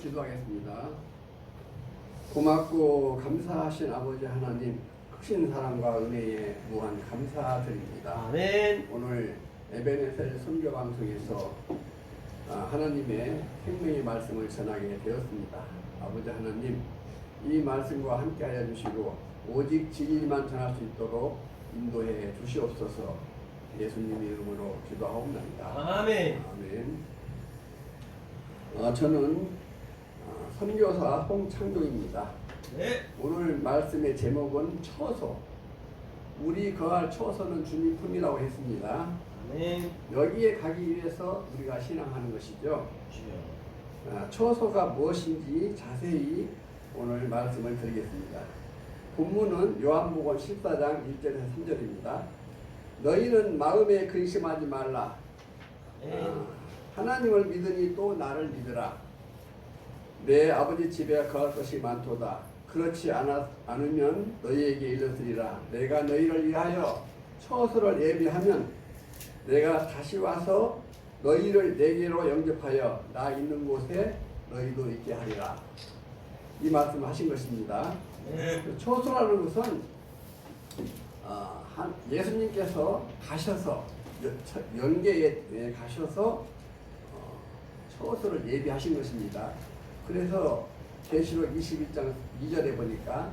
기도하겠습니다. 고맙고 감사하신 아버지 하나님, 크신 사랑과 은혜에 무한 감사드립니다. 아멘. 오늘 에베네셀 선교 방송에서 하나님의 생명의 말씀을 전하게 되었습니다. 아버지 하나님, 이 말씀과 함께하여 주시고 오직 진리만 전할 수 있도록 인도해 주시옵소서. 예수님 이름으로 기도하옵나이다. 아멘. 아멘. 저는 선교사 홍창동입니다. 네. 오늘 말씀의 제목은 처소. 우리 거할 처소는 주님 품이라고 했습니다. 아멘. 여기에 가기 위해서 우리가 신앙하는 것이죠. 처소가 무엇인지 자세히 오늘 말씀을 드리겠습니다. 본문은 요한복음 14장 1절에서 3절입니다. 너희는 마음에 근심하지 말라. 하나님을 믿으니 또 나를 믿으라. 내 아버지 집에 거할 것이 많도다. 그렇지 않으면 너희에게 이르으리라. 내가 너희를 위하여 처소를 예비하면 내가 다시 와서 너희를 내게로 영접하여 나 있는 곳에 너희도 있게 하리라. 이 말씀을 하신 것입니다. 처소라는 것은 예수님께서 가셔서 영계에 가셔서 처소를 예비하신 것입니다. 그래서 계시록 21장 2절에 보니까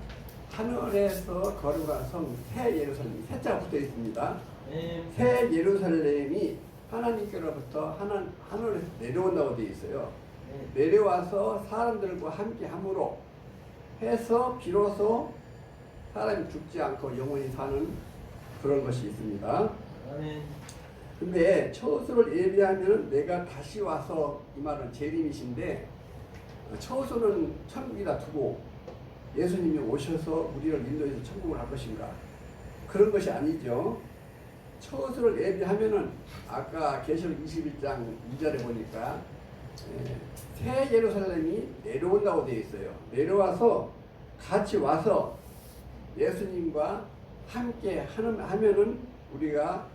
하늘에서 거룩한 성 새 예루살렘, 새자가 붙어 있습니다. 새 예루살렘이 하나님께로부터 하늘에서 내려온다고 되어 있어요. 내려와서 사람들과 함께 함으로 해서 비로소 사람이 죽지 않고 영원히 사는 그런 것이 있습니다. 근데 처소를 예비하면 내가 다시 와서, 이 말은 재림이신데, 처소는 천국이다 두고 예수님이 오셔서 우리를 인도해서 천국을 할 것인가? 그런 것이 아니죠. 처소를 예비하면은 아까 계시록 21장 2절에 보니까 새 예루살렘이 내려온다고 되어 있어요. 내려와서 같이 와서 예수님과 함께 하면은 우리가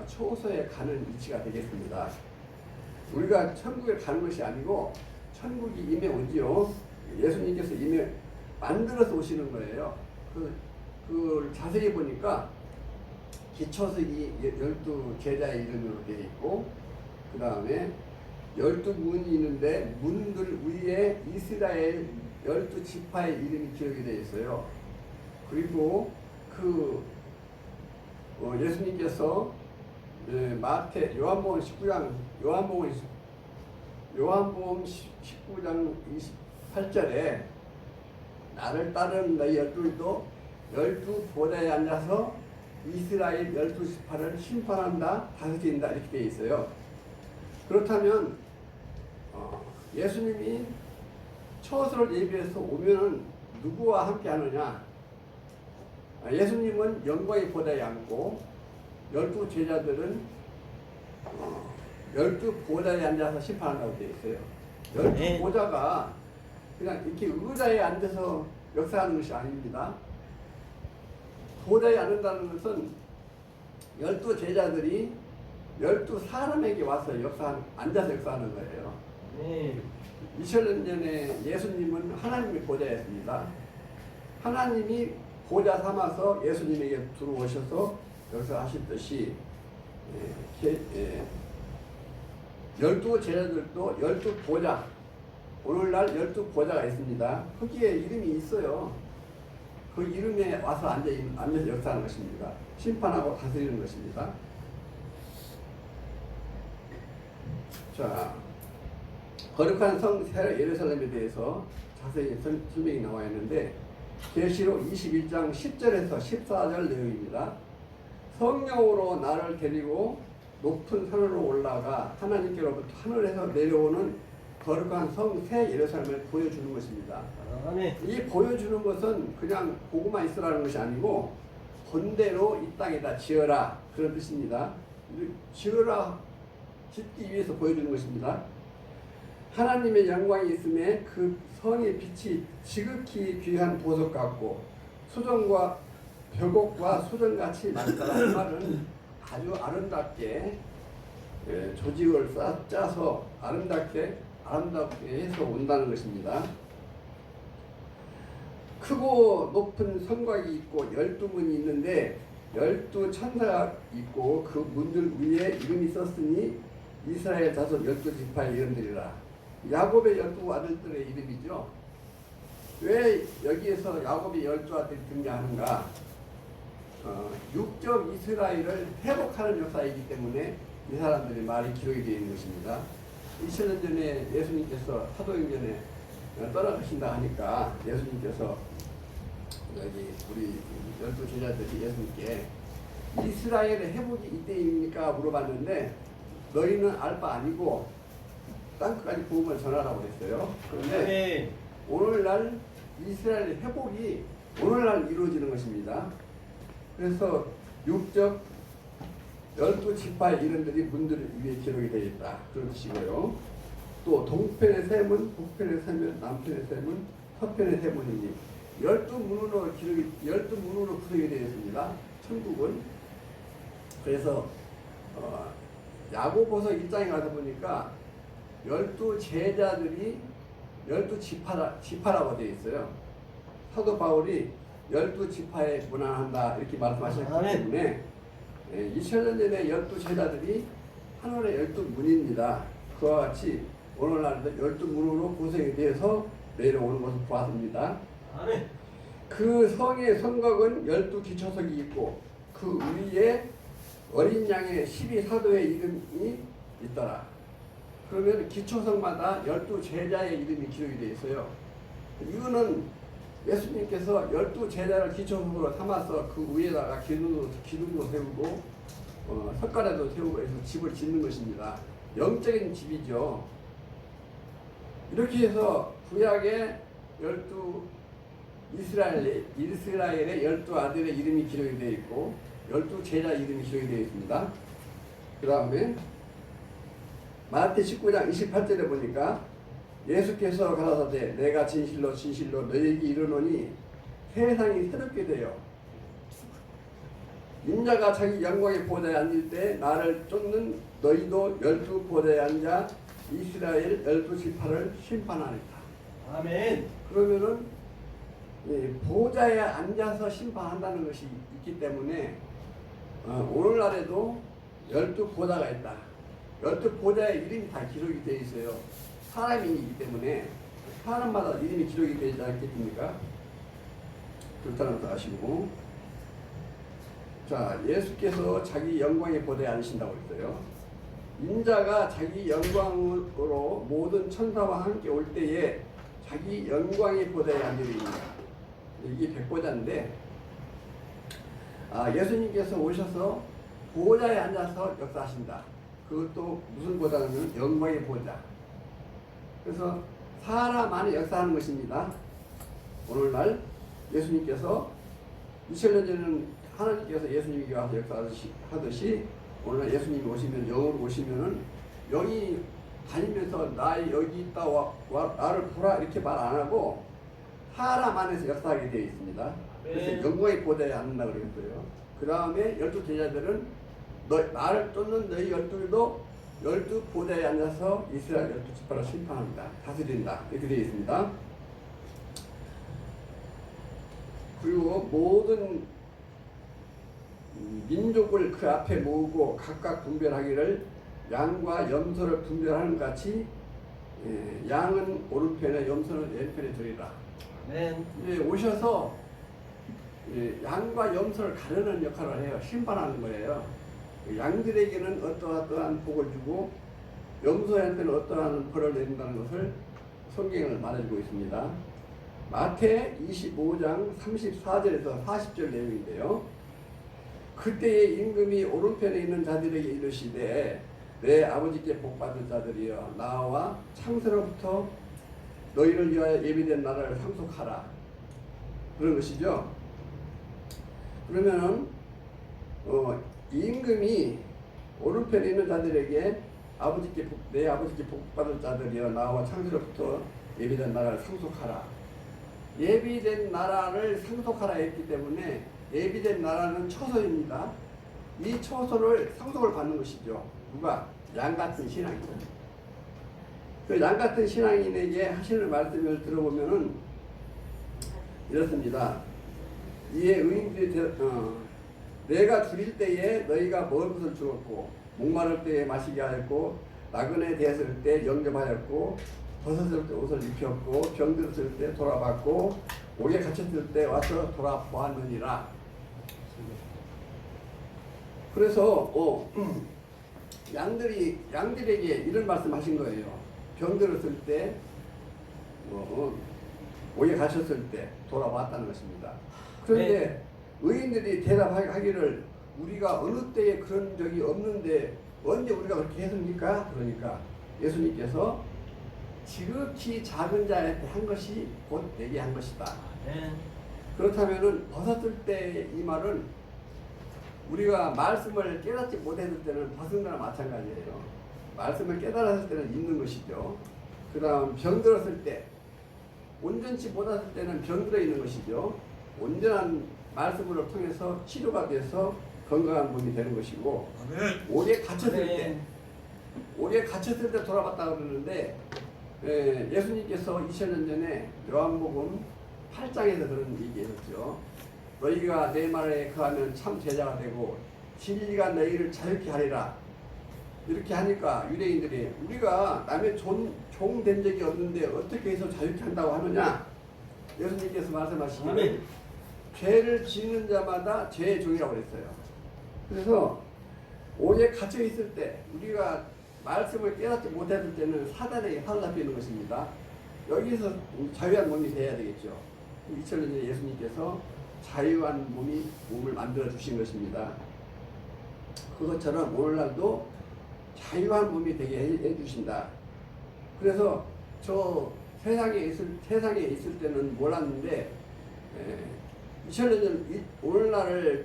처소에 가는 위치가 되겠습니다. 우리가 천국에 가는 것이 아니고 천국이 임해 오지요. 예수님께서 임해 만들어서 오시는 거예요. 그 자세히 보니까 기초석이 12제자의 이름으로 되어 있고, 그 다음에 12문이 있는데 문들 위에 이스라엘 12지파의 이름이 기록이 되어 있어요. 그리고 예수님께서 요한복음 19장 28절에 나를 따르는 너희 12도 12보좌에 앉아서 이스라엘 12지파를 심판한다, 다스린다, 이렇게 되어 있어요. 그렇다면 예수님이 처소를 예비해서 오면은 누구와 함께 하느냐? 예수님은 영광의 보좌에 앉고 12제자들은 12보좌에 앉아서 심판한다고 되어 있어요. 12보좌가 그냥 이렇게 의자에 앉아서 역사하는 것이 아닙니다. 보좌에 앉는다는 것은 12제자들이 12사람에게 와서 앉아서 역사하는 거예요. 2000년 전에 예수님은 하나님의 보좌였습니다. 하나님이 보좌 삼아서 예수님에게 들어오셔서 역사하셨듯이 12제자들도 12보좌, 오늘날 12보좌가 있습니다. 거기에 이름이 있어요. 그 이름에 와서 앉아서 역사하는 것입니다. 심판하고 다스리는 것입니다. 자, 거룩한 성 예루살렘에 대해서 자세히 설명이 나와 있는데, 계시록 21장 10절에서 14절 내용입니다. 성령으로 나를 데리고 높은 산으로 올라가 하나님께로부터 하늘에서 내려오는 거룩한 성 새 예루살렘을 보여주는 것입니다. 이 보여주는 것은 그냥 보고만 있으라는 것이 아니고 본대로 이 땅에다 지어라, 그런 뜻입니다. 지어라, 짓기 위해서 보여주는 것입니다. 하나님의 영광이 있음에 그 성의 빛이 지극히 귀한 보석 같고 수정과 벽옥과 수정같이 많다라. 그 말은 아주 아름답게 조직을 짜서 아름답게 아름답게 해서 온다는 것입니다. 크고 높은 성곽이 있고 12문이 있는데 12천사가 있고 그 문들 위에 이름이 썼으니 이스라엘 자손 12지파의 이름들이라. 야곱의 12아들들의 이름이죠. 왜 여기에서 야곱의 12아들이 등장하는가? 육적 이스라엘을 회복하는 역사이기 때문에 이 사람들의 말이 기록이 되어 있는 것입니다. 2000년 전에 예수님께서 사도행전에 떠나가신다 하니까 예수님께서 여기 우리 12제자들이 예수님께 이스라엘의 회복이 이때입니까? 물어봤는데 너희는 알 바 아니고 땅끝까지 복음을 전하라고 했어요. 그런데 오늘날 이스라엘의 회복이 오늘날 이루어지는 것입니다. 그래서 육적 12지파의 이름들이 문들 위에 기록이 되어 있다. 그런 뜻이고요. 또 동편의 셈은, 북편의 셈은, 남편의 셈은, 서편의 셈이니 12문으로 기록이 12문으로 구성이 되어 있습니다. 천국은. 그래서 야고보서 1장에 가서 보니까 12제자들이 12지파라고 되어 있어요. 사도 바울이 12지파에 문안한다 이렇게 말씀하셨기 때문에 2000년 전에 12제자들이 하늘의 12문입니다. 그와 같이 오늘날도 12문으로 구성이 되어서 내려오는 것을 보았습니다. 그 성의 성곽은 12기초석이 있고 그 위에 어린 양의 12사도의 이름이 있더라. 그러면 기초석마다 12제자의 이름이 기록이 되어 있어요. 이거는 예수님께서 12제자를 기초석으로 삼아서 그 위에다가 기둥도 세우고 석가래도 세우고 해서 집을 짓는 것입니다. 영적인 집이죠. 이렇게 해서 구약의 12이스라엘의 12아들의 이름이 기록이 되어 있고 12제자 이름이 기록이 되어 있습니다. 그 다음에 마태 19장 28절에 보니까 예수께서 가라사대 내가 진실로 진실로 너희에게 이르노니 세상이 새롭게 되어 인자가 자기 영광의 보좌에 앉을 때 나를 쫓는 너희도 12보좌에 앉아 이스라엘 12지파를 심판하리라. 아멘. 그러면은 보좌에 앉아서 심판한다는 것이 있기 때문에 오늘날에도 12보좌가 있다. 12보좌의 이름이 다 기록이 되어 있어요. 사람이기 때문에 사람마다 이름이 기록이 되지 않겠습니까? 그렇다는 것도 아시고. 자, 예수께서 자기 영광의 보좌에 앉으신다고 했어요. 인자가 자기 영광으로 모든 천사와 함께 올 때에 자기 영광의 보좌에 앉으리입니다. 이게 백보좌인데 예수님께서 오셔서 보좌에 앉아서 역사하신다. 그것도 무슨 보좌냐면 영광의 보좌. 그래서 사람 안에 역사하는 것입니다. 오늘날 예수님께서 2000년 전에는 하나님께서 예수님에게 와서 역사하듯이 오늘날 예수님이 오시면 영으로 오시면은 여기 다니면서 나 여기 있다 나를 보라 이렇게 말 안 하고 사람 안에서 역사하게 되어 있습니다. 그래서 영광의 보좌에 앉는다 그랬어요. 그 다음에 12제자들은 나를 쫓는 너희 12도 12보좌에 앉아서 이스라엘 12지파를 심판합니다. 다스린다. 이렇게 되어 있습니다. 그리고 모든 민족을 그 앞에 모으고 각각 분별하기를 양과 염소를 분별하는 것 같이 양은 오른편에 염소는 왼편에 두리라. 오셔서 양과 염소를 가르는 역할을 해요. 심판하는 거예요. 양들에게는 어떠한 복을 주고 염소한테는 어떠한 벌을 내린다는 것을 성경을 말해주고 있습니다. 마태 25장 34절에서 40절 내용인데요. 그때의 임금이 오른편에 있는 자들에게 이르시되 내 아버지께 복받은 자들이여 나와 창세로부터 너희를 위하여 예비된 나라를 상속하라. 그런 것이죠. 그러면은 임금이 오른편에 있는 자들에게 내 아버지께 복받은 자들이여 나와 창세로부터 예비된 나라를 상속하라. 예비된 나라를 상속하라 했기 때문에 예비된 나라는 처소입니다. 이 처소를 상속을 받는 것이죠. 누가? 양같은 신앙이죠. 그 양 같은 신앙인에게 하시는 말씀을 들어보면은 이렇습니다. 이에 의인들이 내가 줄일 때에 너희가 먹을 것을 주었고 목마를 때에 마시게 하였고 나그네 되었을 때 영접하였고 벗었을 때 옷을 입혔고 병들었을 때 돌아봤고 옥에 갇혔을 때 와서 돌아보았느니라. 그래서 양들에게 이런 말씀하신 거예요. 병들었을 때 옥에 갇혔을 때 돌아왔다는 것입니다. 그런데 네. 의인들이 대답하기를 우리가 어느 때에 그런 적이 없는데 언제 우리가 그렇게 했습니까? 그러니까 예수님께서 지극히 작은 자한테 한 것이 곧 내게 한 것이다. 네. 그렇다면은 벗었을 때 이 말은 우리가 말씀을 깨닫지 못했을 때는 벗은 거나 마찬가지예요. 말씀을 깨달았을 때는 있는 것이죠. 그 다음 병들었을 때 온전치 못했을 때는 병들어 있는 것이죠. 온전한 말씀으로 통해서 치료가 돼서 건강한 몸이 되는 것이고 옥에 갇혔을 때 돌아봤다 그러는데 예수님께서 2000년 전에 요한복음 8장에서 그런 얘기했죠. 너희가 내 말에 거하면 참 제자가 되고 진리가 너희를 자유케 하리라. 이렇게 하니까 유대인들이 우리가 남의 종 된 적이 없는데 어떻게 해서 자유케 한다고 하느냐. 예수님께서 말씀하시기를 죄를 짓는 자마다 죄의 종이라고 그랬어요. 그래서 옥에 갇혀 있을 때 우리가 말씀을 깨닫지 못했을 때는 사단에게 사로잡히는 것입니다. 여기서 자유한 몸이 돼야 되겠죠. 2000년 전에 예수님께서 자유한 몸을 만들어 주신 것입니다. 그것처럼 오늘날도 자유한 몸이 되게 해 주신다. 그래서 저 세상에 있을 때는 몰랐는데 2000년 전 오늘날을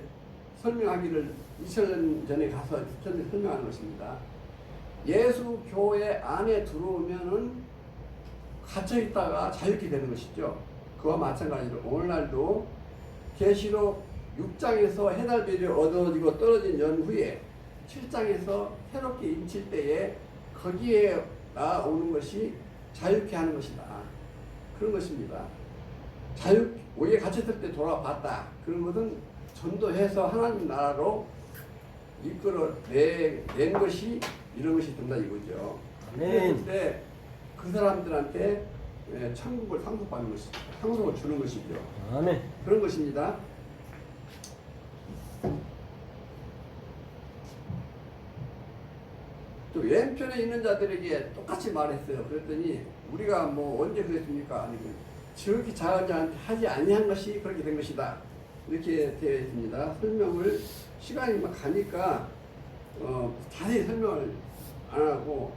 설명하기를 2000년 전에 가서 설명하는 것입니다. 예수 교회 안에 들어오면은 갇혀 있다가 자유케 되는 것이죠. 그와 마찬가지로 오늘날도 계시록 6장에서 해달별이 얻어지고 떨어진 연후에 7장에서 새롭게 임칠 때에 거기에 나오는 것이 자유케 하는 것이다. 그런 것입니다. 옥에 갇혔을 때 돌아봤다. 그런 것은 전도해서 하나님 나라로 이끌어낸 것이 이런 것이 된다 이거죠. 그랬을 때 그 사람들한테 천국을 상속받는 것이죠. 상속을 주는 것이죠. 아멘. 그런 것입니다. 또 왼편에 있는 자들에게 똑같이 말했어요. 그랬더니 우리가 뭐 언제 그랬습니까? 아니고 지극히 작은 자한테 하지 아니한 것이 그렇게 된 것이다. 이렇게 되어 있습니다. 설명을 시간이 막 가니까 자세히 설명을 안 하고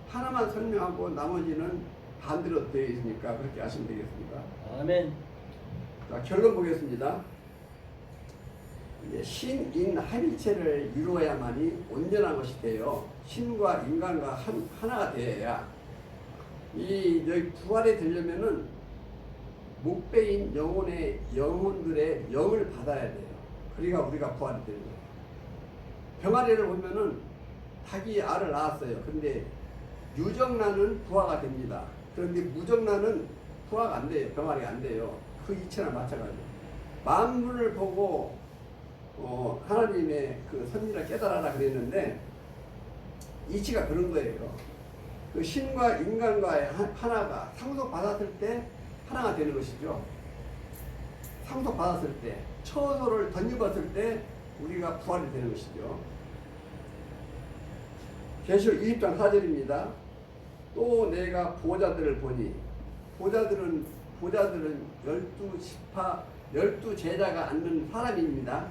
하나만 설명하고 나머지는 반대로 되어 있으니까 그렇게 하시면 되겠습니다. 아멘. 자, 결론 보겠습니다. 신인 합일체를 이루어야만이 온전한 것이 되어 신과 인간과 하나가 되어야 여기 부활에 되려면은 목배인 영혼들의 영을 받아야 돼요. 그러니까 우리가 부활이 되는 거예요. 병아리를 보면은 닭이 알을 낳았어요. 근데 유정란은 부화가 됩니다. 그런데 무정란은 부화가 안 돼요. 병아리가 안 돼요. 그 이치나 마찬가지예요. 만물을 보고 하나님의 그 선리를 깨달아라 그랬는데 이치가 그런 거예요. 그 신과 인간과의 하나가 상속받았을 때 하나가 되는 것이죠. 상속받았을 때 처소를 덧입었을 때 우리가 부활이 되는 것이죠. 계시록 20장 4절입니다. 또 내가 보좌들을 보니 보좌들은 12 제자가 앉는 사람입니다.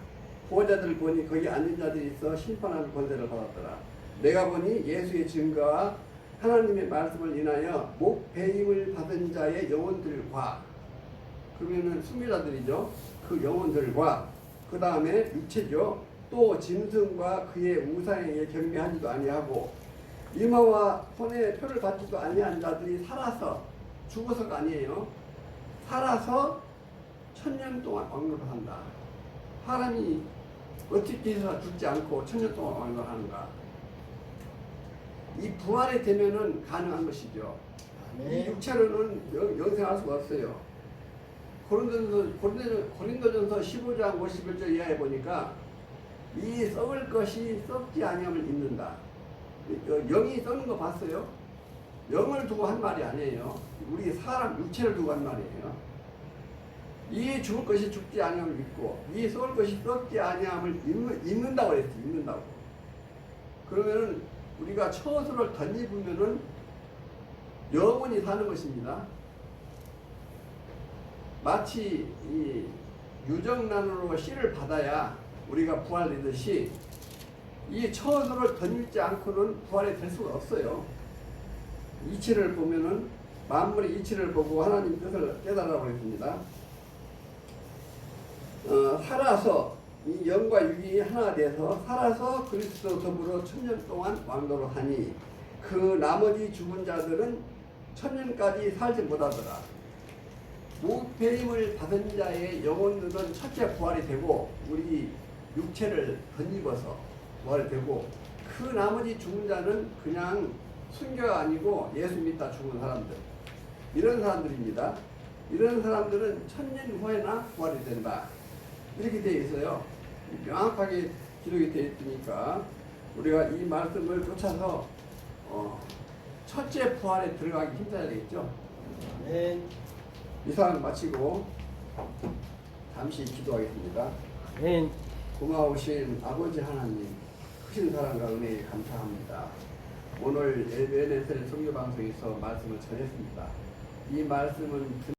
보좌들을 보니 거기 앉은 자들이 있어 심판하는 권세를 받았더라. 내가 보니 예수의 증거와 하나님의 말씀을 인하여 목배임을 받은 자의 영혼들과 그러면은 순교자들이죠. 그 영혼들과 그 다음에 육체죠. 또 짐승과 그의 우상에게 경배하지도 아니하고 이마와 손에 표를 받지도 아니한 자들이 살아서 죽어서가 아니에요. 살아서 1000년 동안 왕노를 한다. 사람이 어떻게 해서 죽지 않고 1000년 동안 왕노를 하는가? 이 부활이 되면은 가능한 것이죠. 이 육체로는 영생할 수가 없어요. 고린도전서 15장 51절 이하에 보니까 이 썩을 것이 썩지 아니함을 입는다. 영이 썩는 거 봤어요? 영을 두고 한 말이 아니에요. 우리 사람 육체를 두고 한 말이에요. 이 죽을 것이 죽지 아니함을 입고 이 썩을 것이 썩지 아니함을 입는다고 그랬어요. 입는다고. 그러면은 우리가 처소를 덧입으면은 영원히 사는 것입니다. 마치 이 유정란으로 씨를 받아야 우리가 부활되듯이 이 처소를 덧입지 않고는 부활이 될 수가 없어요. 이치를 보면은 만물의 이치를 보고 하나님 뜻을 깨달으라고 했습니다. 살아서 이 영과 육이 하나 돼서 살아서 그리스도 더불어 1000년 동안 왕노로 하니 그 나머지 죽은 자들은 1000년까지 살지 못하더라. 무패임을 받은 자의 영혼들은 첫째 부활이 되고 우리 육체를 덧입어서 부활이 되고 그 나머지 죽은 자는 그냥 순교가 아니고 예수 믿다 죽은 사람들, 이런 사람들입니다. 이런 사람들은 1000년 후에나 부활이 된다. 이렇게 되어 있어요. 명확하게 기록이 되어 있으니까 우리가 이 말씀을 쫓아서 첫째 부활에 들어가기 힘써야 되겠죠. 아멘. 이상 마치고 잠시 기도하겠습니다. 아멘. 고마우신 아버지 하나님, 크신 사랑과 은혜에 감사합니다. 오늘 LBNSL 선교방송에서 말씀을 전했습니다. 이 말씀은